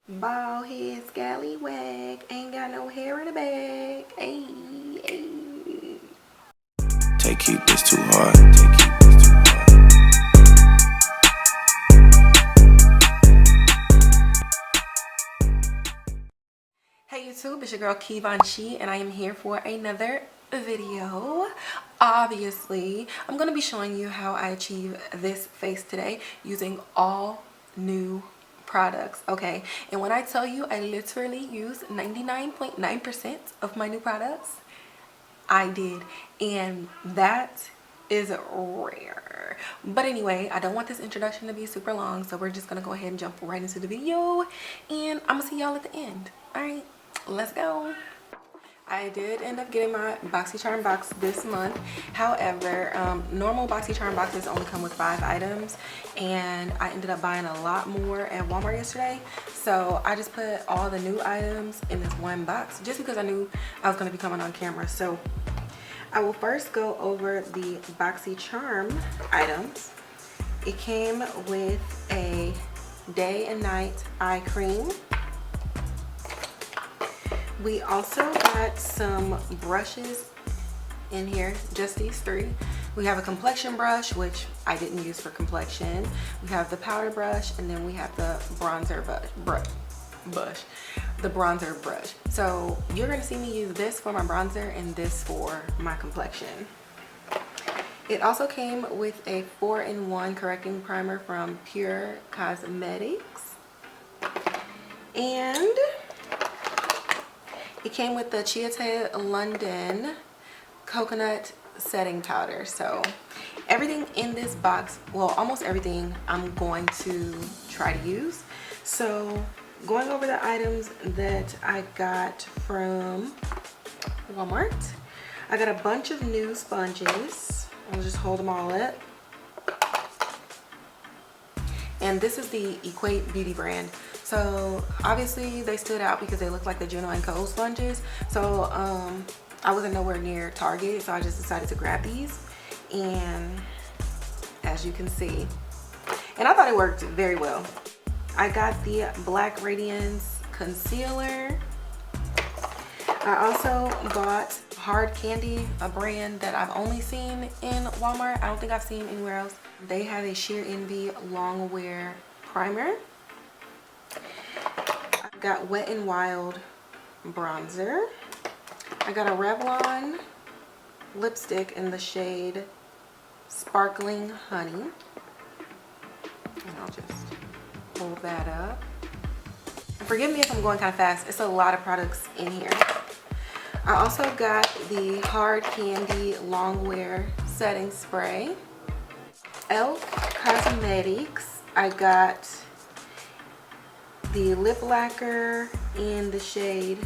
Bald head, scallywag, ain't got no hair in the bag. Ayy, ayy. Take keep this too hard. Take keep this too hard. Hey YouTube, it's your girl KiVonShe, and I am here for another video. Obviously, I'm gonna be showing you how I achieve this face today using all new products, okay? And when I tell you I literally use 99.9% of my new products, I did, and that is rare. But anyway, I don't want this introduction to be super long, so we're just gonna go ahead and jump right into the video, and I'm gonna see y'all at the end. All right, let's go. I did end up getting my BoxyCharm box this month. However, normal BoxyCharm boxes only come with 5 items, and I ended up buying a lot more at Walmart yesterday. So I just put all the new items in this one box just because I knew I was going to be coming on camera. So I will first go over the BoxyCharm items. It came with a day and night eye cream. We also got some brushes in here, just these 3. We have a complexion brush, which I didn't use for complexion. We have the powder brush, and then we have the bronzer brush. So you're gonna see me use this for my bronzer and this for my complexion. It also came with a 4-in-1 correcting primer from Pure Cosmetics, and it came with the Chiaté London coconut setting powder. So everything in this box, well, almost everything, I'm going to try to use. So going over the items that I got from Walmart, I got a bunch of new sponges. I'll just hold them all up. And this is the Equate Beauty brand. So obviously they stood out because they look like the Juno & Co sponges. So I wasn't nowhere near Target, so I just decided to grab these. And as you can see, and I thought it worked very well. I got the Black Radiance concealer. I also bought Hard Candy, a brand that I've only seen in Walmart. I don't think I've seen anywhere else. They have a Sheer Envy long wear primer. I got Wet n Wild bronzer. I got a Revlon lipstick in the shade Sparkling Honey. And I'll just pull that up. And forgive me if I'm going kind of fast. It's a lot of products in here. I also got the Hard Candy long wear setting spray. e.l.f. Cosmetics, I got the lip lacquer in the shade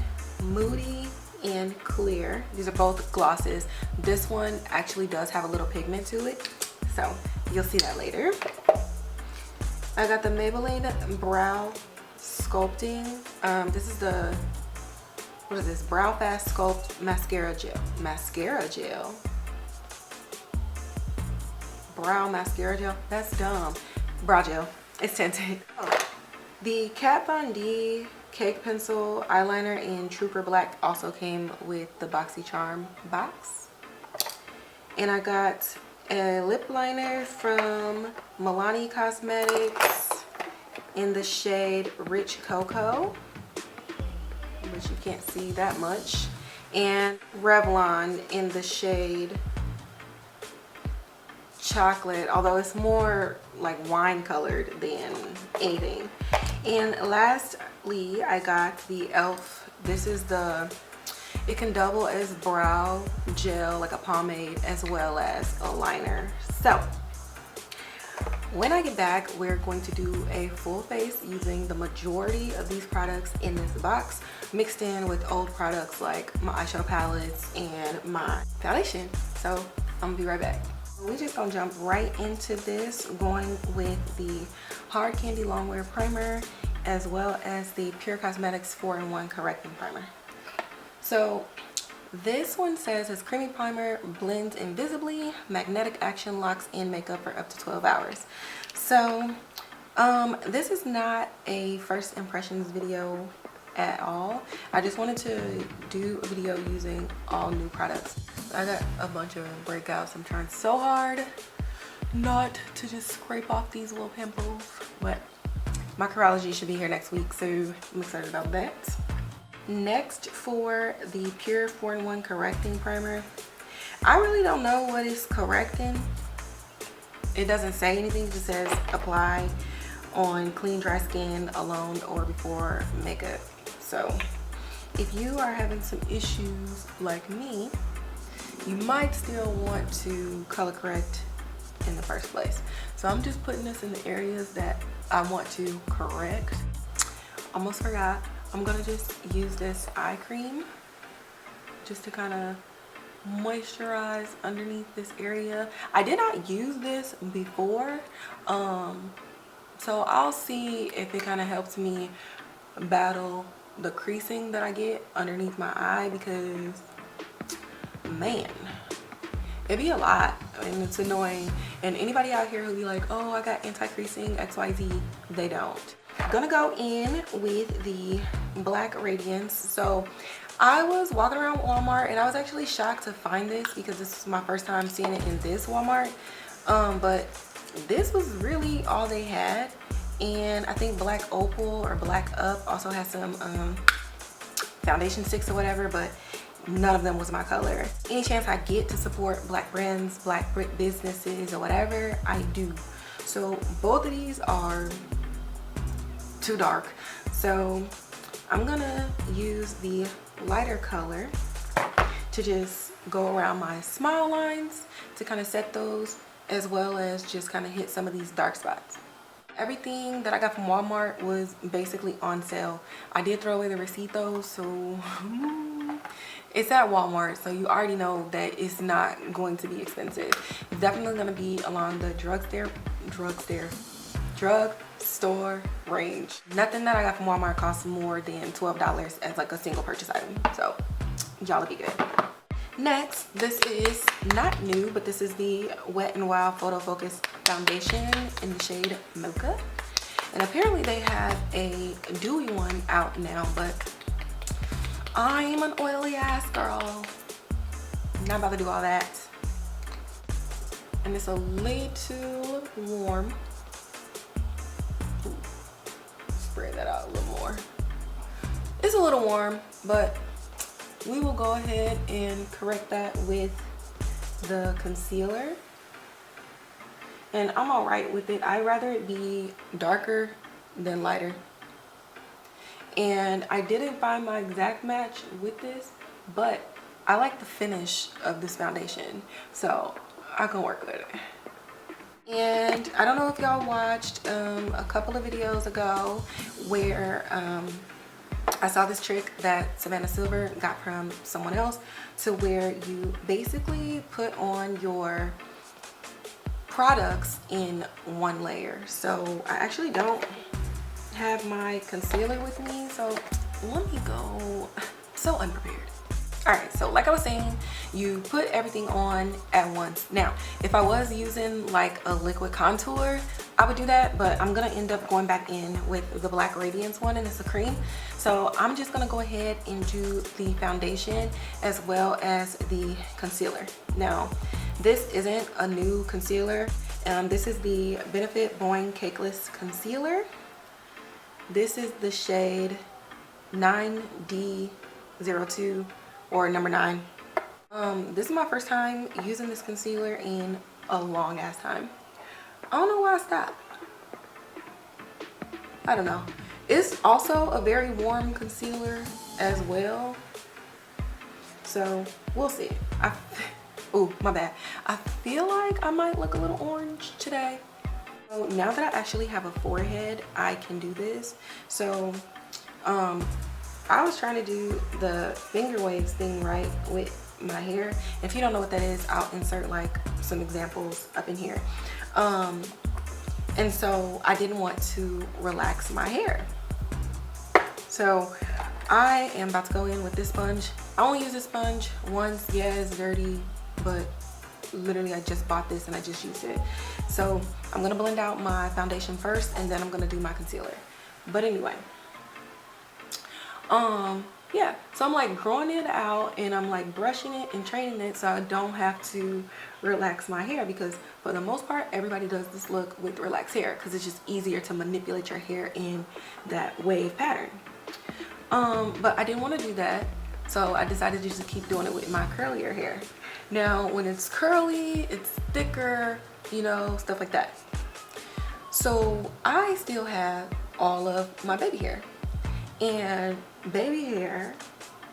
Moody and Clear. These are both glosses. This one actually does have a little pigment to it, so you'll see that later. I got the Maybelline Brow Sculpting. This is the, what is this? Brow Fast Sculpt Mascara Gel. Mascara Gel. Brow mascara gel. That's dumb. Brow gel. It's tinted. Oh. The Kat Von D Cake Pencil Eyeliner in Trooper Black also came with the BoxyCharm box. And I got a lip liner from Milani Cosmetics in the shade Rich Cocoa, but you can't see that much. And Revlon in the shade Chocolate, although it's more like wine colored than anything. And lastly, I got the e.l.f. This is the, it can double as brow gel, like a pomade, as well as a liner. So when I get back, we're going to do a full face using the majority of these products in this box, mixed in with old products like my eyeshadow palettes and my foundation. So I'm gonna be right back. We're just gonna jump right into this, going with the Hard Candy Longwear Primer as well as the Pure Cosmetics 4-in-1 Correcting Primer. So this one says it's creamy primer, blends invisibly, magnetic action locks in makeup for up to 12 hours. So This is not a first impressions video at all. I just wanted to do a video using all new products. I got a bunch of breakouts. I'm trying so hard not to just scrape off these little pimples, but my Curology should be here next week, so I'm excited about that. Next, for the Pure 4-in-1 Correcting Primer, I really don't know what it's correcting. It doesn't say anything, it just says apply on clean dry skin alone or before makeup. So if you are having some issues like me, you might still want to color correct in the first place. So I'm just putting this in the areas that I want to correct. Almost forgot, I'm gonna just use this eye cream just to kind of moisturize underneath this area. I did not use this before, so I'll see if it kind of helps me battle the creasing that I get underneath my eye, because man, it be a lot and it's annoying. And anybody out here who be like, oh, I got anti-creasing XYZ, they don't. Gonna go in with the Black Radiance. So I was walking around Walmart and I was actually shocked to find this, because this is my first time seeing it in this Walmart. But this was really all they had. And I think Black Opal or Black Up also has some foundation sticks or whatever, but none of them was my color. Any chance I get to support Black brands, Black businesses or whatever, I do. So both of these are too dark. So I'm gonna use the lighter color to just go around my smile lines to kind of set those, as well as just kind of hit some of these dark spots. Everything that I got from Walmart was basically on sale. I did throw away the receipt though, so it's at Walmart, so you already know that it's not going to be expensive. It's definitely going to be along the drugstore range. Nothing that I got from Walmart costs more than $12 as like a single purchase item, so y'all will be good. Next, this is not new, but this is the Wet n Wild Photo Focus Foundation in the shade Mocha. And apparently they have a dewy one out now, but I'm an oily ass girl. Not about to do all that. And it's a little warm. Ooh, spray that out a little more. It's a little warm, but we will go ahead and correct that with the concealer. And I'm all right with it. I'd rather it be darker than lighter. And I didn't find my exact match with this, but I like the finish of this foundation, so I can work with it. And I don't know if y'all watched a couple of videos ago where I saw this trick that Savannah Silver got from someone else, to where you basically put on your products in one layer. So I actually don't have my concealer with me, so let me go. So unprepared. All right, so like I was saying, you put everything on at once. Now if I was using like a liquid contour, I would do that, but I'm gonna end up going back in with the Black Radiance one, and it's a cream. So I'm just gonna go ahead and do the foundation as well as the concealer. Now this isn't a new concealer. This is the Benefit Boing Cakeless Concealer. This is the shade 9D02 or number 9. This is my first time using this concealer in a long ass time. I don't know why I stopped. I don't know. It's also a very warm concealer as well, so we'll see. Oh, my bad. I feel like I might look a little orange today. So now that I actually have a forehead, I can do this. So I was trying to do the finger waves thing right with my hair. If you don't know what that is, I'll insert like some examples up in here. And so I didn't want to relax my hair. So I am about to go in with this sponge. I only use this sponge once. Yeah, it's dirty, but literally I just bought this and I just used it. So I'm gonna blend out my foundation first and then I'm gonna do my concealer. But anyway, yeah, so I'm like growing it out and I'm like brushing it and training it so I don't have to relax my hair, because for the most part everybody does this look with relaxed hair because it's just easier to manipulate your hair in that wave pattern. But I didn't want to do that, so I decided to just keep doing it with my curlier hair. Now when it's curly, it's thicker, you know, stuff like that. So I still have all of my baby hair, and baby hair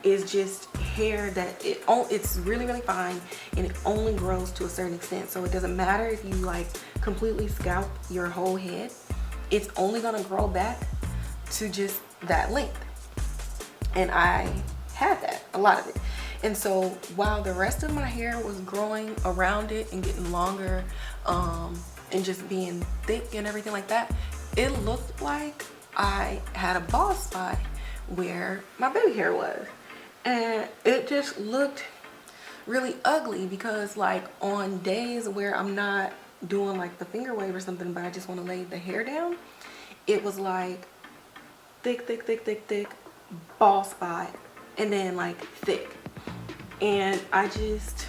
is just hair that it's really fine and it only grows to a certain extent. So it doesn't matter if you like completely scalp your whole head, it's only gonna grow back to just that length. And I had that, a lot of it. And so while the rest of my hair was growing around it and getting longer, and just being thick and everything like that, it looked like I had a bald spot where my baby hair was. And it just looked really ugly, because like on days where I'm not doing like the finger wave or something, but I just want to lay the hair down, it was like thick bald spot, and then like thick, and I just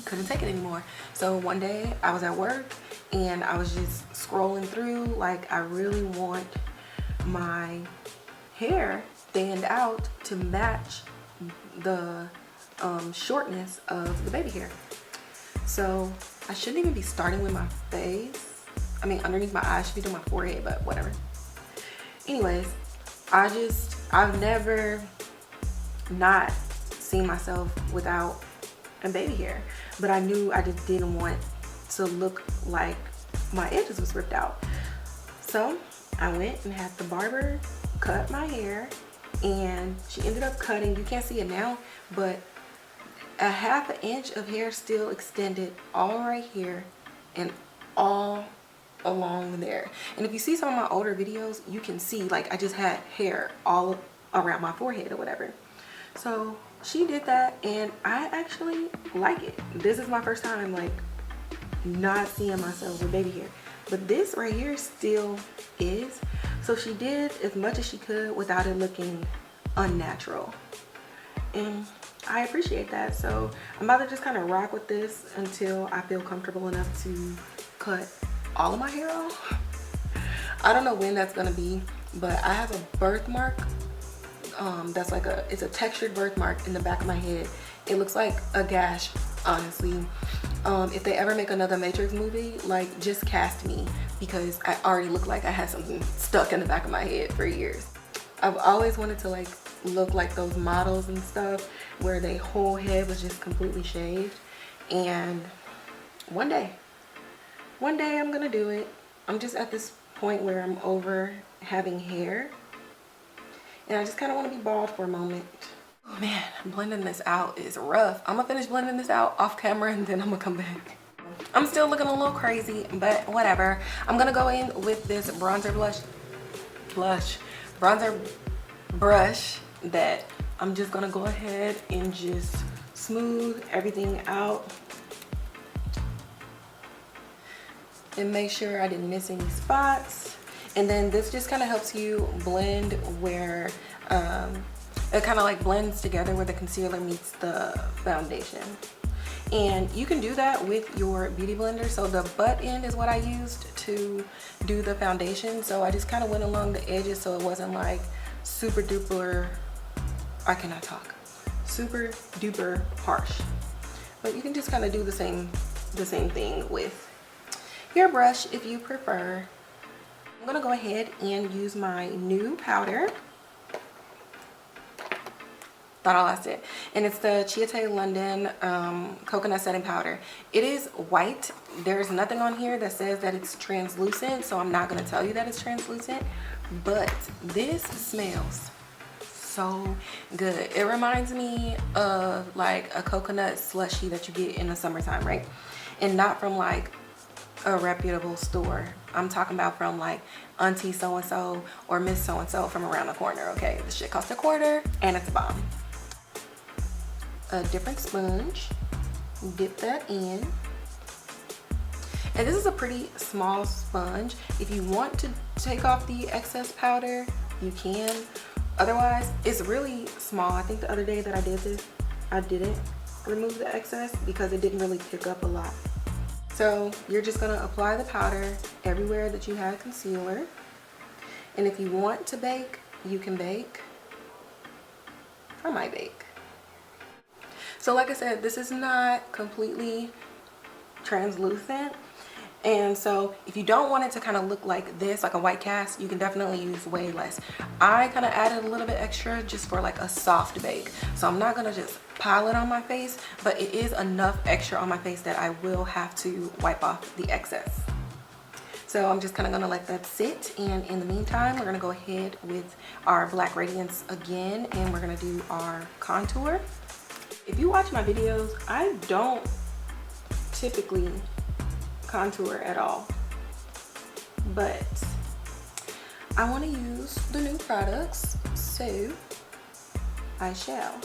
couldn't take it anymore. So one day I was at work and I was just scrolling through, like I really want my hair stand out to match the shortness of the baby hair. So I shouldn't even be starting with my face. I mean, underneath my eyes, I should be doing my forehead, but whatever. Anyways, I've never not seen myself without a baby hair, but I knew I just didn't want to look like my edges was ripped out. So I went and had the barber cut my hair, and she ended up cutting, you can't see it now, but a ½ inch of hair still extended all right here and all along there. And if you see some of my older videos, you can see like I just had hair all around my forehead or whatever. So she did that, and I actually like it. This is my first time like not seeing myself with baby hair, but this right here still is. So she did as much as she could without it looking unnatural, and I appreciate that. So I'm about to just kind of rock with this until I feel comfortable enough to cut all of my hair off. I don't know when that's gonna be, but I have a birthmark that's like it's a textured birthmark in the back of my head. It looks like a gash, honestly. If they ever make another Matrix movie, like just cast me, because I already look like I had something stuck in the back of my head for years. I've always wanted to like look like those models and stuff where their whole head was just completely shaved, and one day I'm gonna do it. I'm just at this point where I'm over having hair, and I just kind of want to be bald for a moment. Oh man, blending this out is rough. I'm gonna finish blending this out off camera and then I'm gonna come back. I'm still looking a little crazy, but whatever. I'm gonna go in with this bronzer bronzer brush that I'm just gonna go ahead and just smooth everything out and make sure I didn't miss any spots. And then this just kind of helps you blend where it kind of like blends together where the concealer meets the foundation. And you can do that with your beauty blender. So the butt end is what I used to do the foundation. So I just kind of went along the edges so it wasn't like super duper, I cannot talk, super duper harsh. But you can just kind of do the same thing with your brush if you prefer. I'm gonna go ahead and use my new powder. Thought I lost it. And it's the Chiate London coconut setting powder. It is white. There's nothing on here that says that it's translucent, so I'm not gonna tell you that it's translucent, but this smells so good. It reminds me of like a coconut slushie that you get in the summertime, right? And not from like a reputable store. I'm talking about from like Auntie so-and-so or Miss so-and-so from around the corner, okay? This shit costs $1 and it's a bomb. A different sponge. dip that in. And this is a pretty small sponge. If you want to take off the excess powder, you can. Otherwise, it's really small. I think the other day that I did this, I didn't remove the excess because it didn't really pick up a lot. So you're just gonna apply the powder everywhere that you had concealer. And if you want to bake, you can bake. I might bake. So like I said, this is not completely translucent. And so if you don't want it to kind of look like this, like a white cast, you can definitely use way less. I kind of added a little bit extra just for like a soft bake. So I'm not gonna just pile it on my face, but it is enough extra on my face that I will have to wipe off the excess. So I'm just kind of gonna let that sit, and in the meantime, we're gonna go ahead with our Black Radiance again, and we're gonna do our contour. If you watch my videos, I don't typically contour at all, but I want to use the new products, so I shall.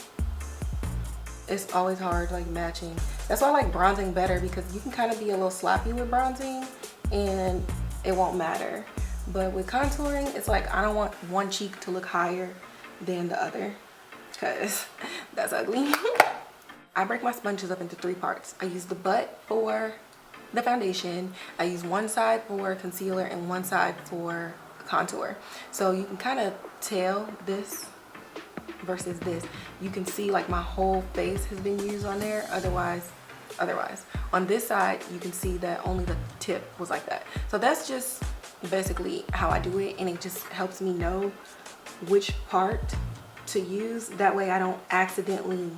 It's always hard like matching. That's why I like bronzing better, because you can kind of be a little sloppy with bronzing and it won't matter. But with contouring, it's like I don't want one cheek to look higher than the other, because that's ugly. I break my sponges up into 3 parts. I use the butt for the foundation, I use one side for concealer and one side for contour. So you can kind of tell this versus this. You can see like my whole face has been used on there. Otherwise on this side you can see that only the tip was like that. So that's just basically how I do it, and it just helps me know which part to use. That way I don't accidentally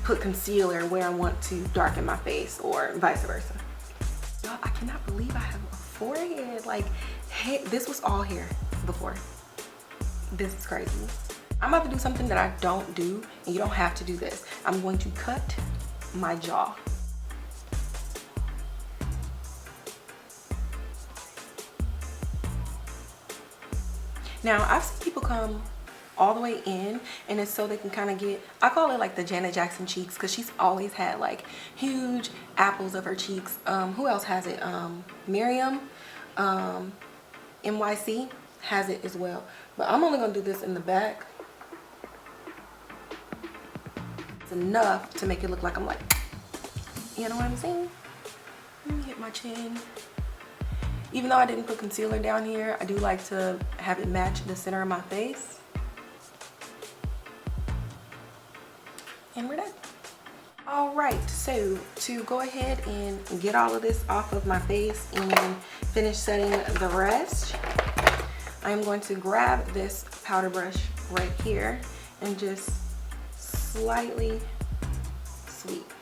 put concealer where I want to darken my face, or vice versa. Y'all, I cannot believe I have a forehead. Like, hey, this was all hair before. This is crazy. I'm about to do something that I don't do, and you don't have to do this. I'm going to cut my jaw. Now, I've seen people come all the way in, and it's so they can kind of get, I call it like the Janet Jackson cheeks, because she's always had like huge apples of her cheeks. Who else has it? Miriam, NYC has it as well. But I'm only gonna do this in the back. It's enough to make it look like I'm like, you know what I'm saying? Let me hit my chin. Even though I didn't put concealer down here, I do like to have it match the center of my face. And we're done. All right, so to go ahead and get all of this off of my face and finish setting the rest, I'm going to grab this powder brush right here and just slightly sweep.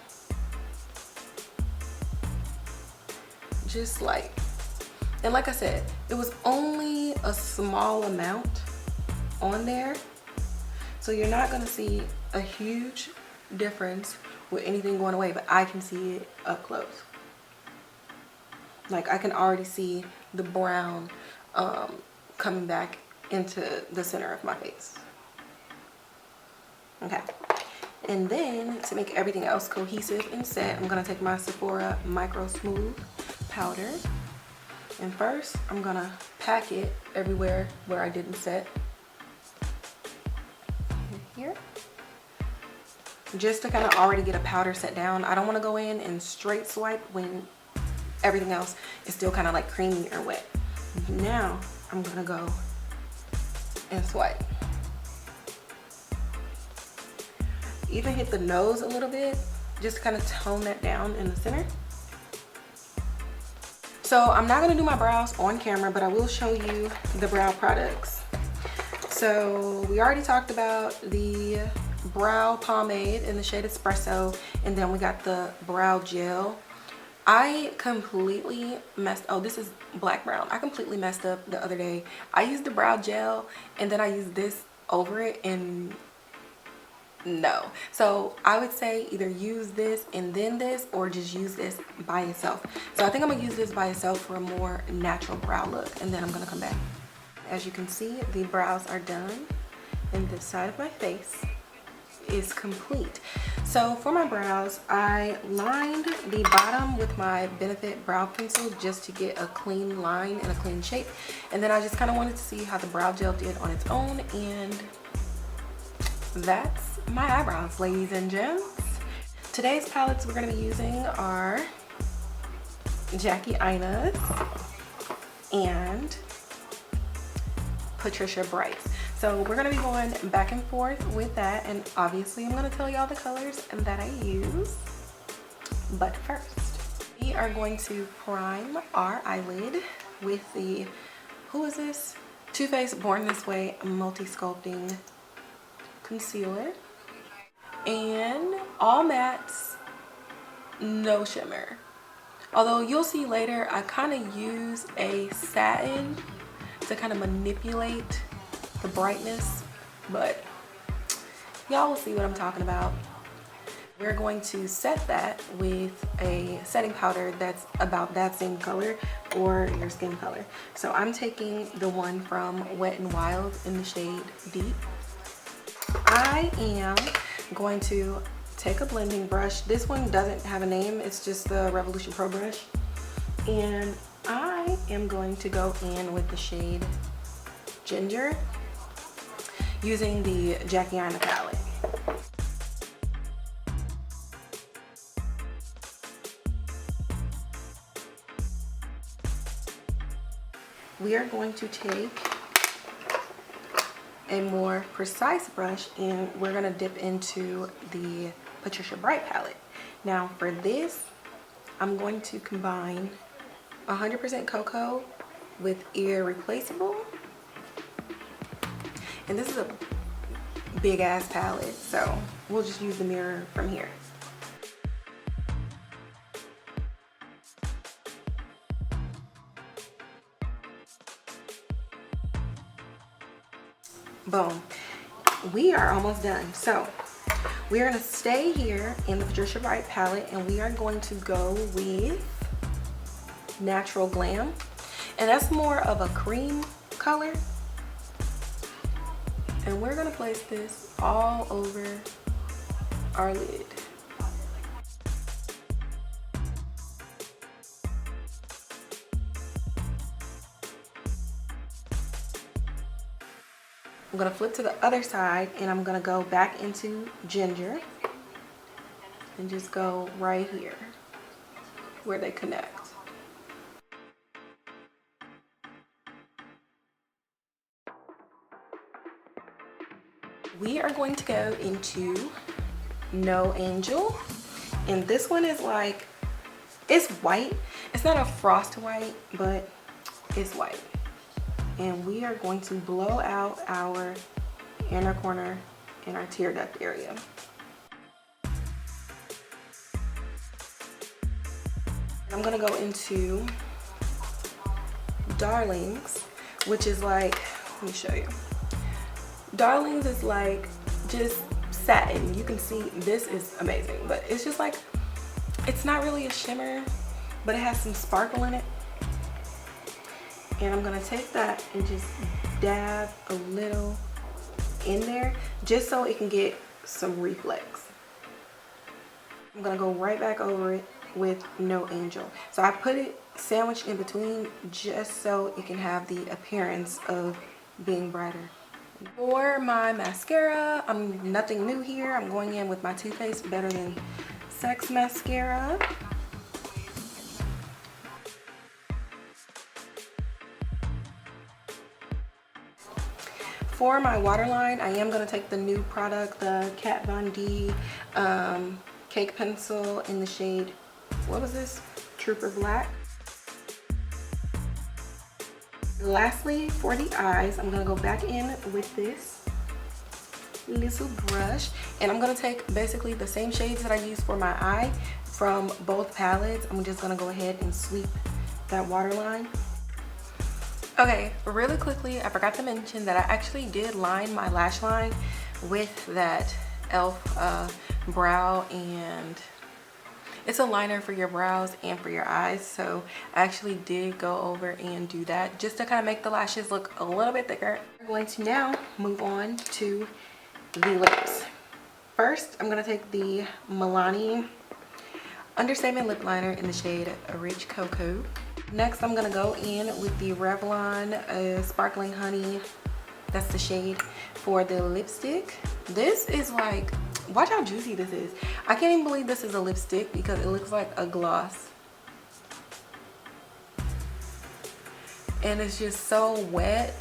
Just like, and like I said, it was only a small amount on there, so you're not gonna see a huge difference with anything going away, but I can see it up close. Like, I can already see the brown coming back into the center of my face. Okay, and then to make everything else cohesive and set, I'm gonna take my Sephora Micro Smooth powder, and first I'm gonna pack it everywhere where I didn't set. Here, just to kind of already get a powder set down. I don't want to go in and straight swipe when everything else is still kind of like creamy or wet. Now I'm gonna go and swipe. Even hit the nose a little bit, just to kind of tone that down in the center. So I'm not gonna do my brows on camera, but I will show you the brow products. So we already talked about the brow pomade in the shade Espresso, and then we got the brow gel. I completely messed, oh, this is black brown. I completely messed up the other day. I used the brow gel and then I used this over it, and no. So I would say either use this and then this, or just use this by itself. So I think I'm gonna use this by itself for a more natural brow look, and then I'm gonna come back. As you can see, the brows are done and this side of my face is complete. So for my brows, I lined the bottom with my Benefit brow pencil just to get a clean line and a clean shape. And then I just kind of wanted to see how the brow gel did on its own. And that's my eyebrows, ladies and gents. Today's palettes we're going to be using are Jackie Aina's and Patricia Bright's. So we're going to be going back and forth with that, and obviously I'm going to tell y'all the colors that I use. But first, we are going to prime our eyelid with the, who is this? Too Faced Born This Way Multi-Sculpting Concealer. And all mattes, no shimmer. Although you'll see later, I kind of use a satin to kind of manipulate the brightness, but y'all will see what I'm talking about. We're going to set that with a setting powder that's about that same color or your skin color. So I'm taking the one from Wet n Wild in the shade Deep. I am going to take a blending brush. This one doesn't have a name, it's just the Revolution Pro brush. And I am going to go in with the shade Ginger using the Jackie Aina palette. We are going to take a more precise brush and we're going to dip into the Patricia Bright palette. Now for this, I'm going to combine 100% Cocoa with Irreplaceable. And this is a big ass palette, so we'll just use the mirror from here. Boom. We are almost done. So we're going to stay here in the Patricia Bright palette and we are going to go with Natural Glam. And that's more of a cream color. And we're going to place this all over our lid. I'm going to flip to the other side and I'm going to go back into Ginger and just go right here where they connect. We are going to go into No Angel, and this one is like, it's white. It's not a frost white, but it's white. And we are going to blow out our inner corner and our tear duct area. I'm gonna go into Darlings, which is like, let me show you. Darlings is like just satin. You can see this is amazing, but it's just like, it's not really a shimmer, but it has some sparkle in it. And I'm gonna take that and just dab a little in there just so it can get some reflex. I'm gonna go right back over it with No Angel. So I put it sandwiched in between just so it can have the appearance of being brighter. For my mascara, I'm nothing new here. I'm going in with my Too Faced Better Than Sex mascara. For my waterline, I am going to take the new product, the KiVonShe Cake Pencil in the shade, what was this? Trooper Black. Lastly, for the eyes, I'm going to go back in with this little brush, and I'm going to take basically the same shades that I used for my eye from both palettes. I'm just going to go ahead and sweep that waterline. Okay, really quickly, I forgot to mention that I actually did line my lash line with that e.l.f. brow, and it's a liner for your brows and for your eyes, so I actually did go over and do that just to kind of make the lashes look a little bit thicker. We're going to now move on to the lips. First, I'm gonna take the Milani Understatement Lip Liner in the shade Rich Cocoa. Next, I'm gonna go in with the Revlon Sparkling Honey. That's the shade for the lipstick. This is like, watch how juicy this is. I can't even believe this is a lipstick because it looks like a gloss. And it's just so wet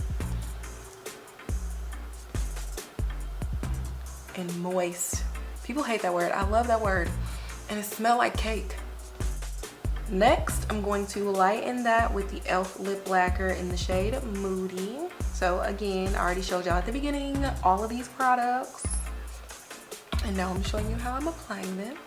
and moist. People hate that word. I love that word. And it smells like cake. Next, I'm going to lighten that with the e.l.f. lip lacquer in the shade Moody. So again, I already showed y'all at the beginning all of these products. And now I'm showing you how I'm applying them.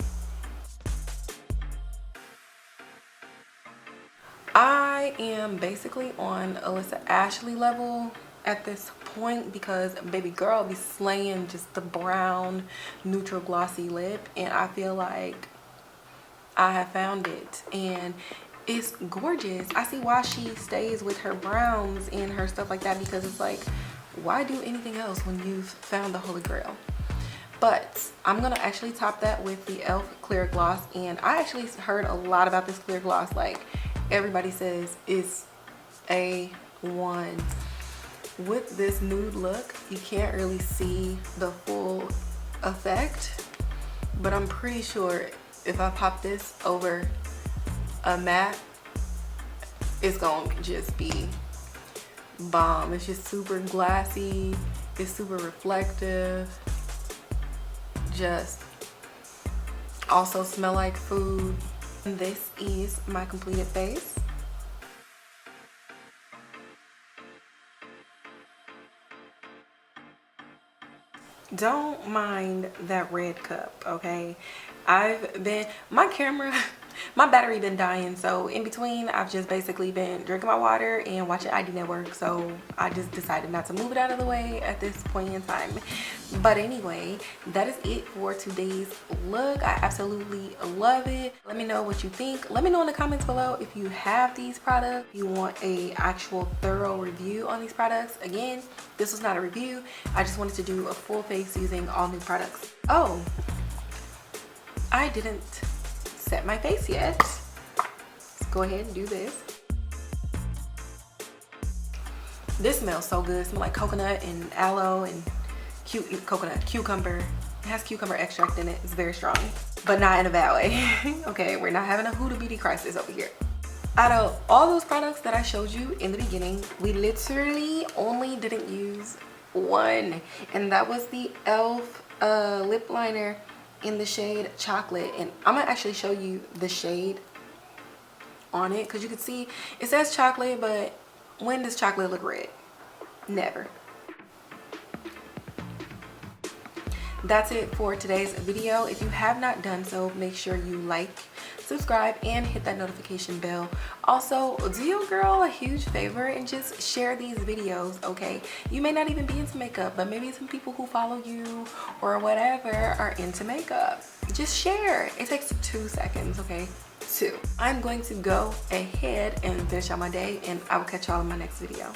I am basically on Alyssa Ashley level at this point because baby girl be slaying just the brown neutral glossy lip, and I feel like I have found it and it's gorgeous. I see why she stays with her browns and her stuff like that, because it's like, why do anything else when you've found the holy grail? But I'm gonna actually top that with the e.l.f. clear gloss, and I actually heard a lot about this clear gloss. Like, everybody says it's A1. With this nude look, you can't really see the full effect, but I'm pretty sure if I pop this over a matte, it's gonna just be bomb. It's just super glassy, it's super reflective, just also smell like food. And this is my completed face. Don't mind that red cup, okay? My camera, my battery been dying, so in between I've just basically been drinking my water and watching ID Network, so I just decided not to move it out of the way at this point in time. But anyway, that is it for today's look. I absolutely love it. Let me know what you think. Let me know in the comments below if you have these products, if you want a actual thorough review on these products. Again, this was not a review. I just wanted to do a full face using all new products. Oh, I didn't set my face yet. Let's go ahead and do this. This smells so good. It smells like coconut and aloe and cucumber. It has cucumber extract in it. It's very strong, but not in a bad way. Okay, we're not having a Huda Beauty crisis over here. Out of all those products that I showed you in the beginning, we literally only didn't use one, and that was the e.l.f. lip liner in the shade Chocolate. And I'm gonna actually show you the shade on it because you can see it says chocolate, but when does chocolate look red? Never. That's it for today's video. If you have not done so, make sure you like, subscribe, and hit that notification bell. Also, do your girl a huge favor and just share these videos, okay? You may not even be into makeup, but maybe some people who follow you or whatever are into makeup. Just share. It takes 2 seconds, okay? 2. I'm going to go ahead and finish out my day, and I will catch y'all in my next video.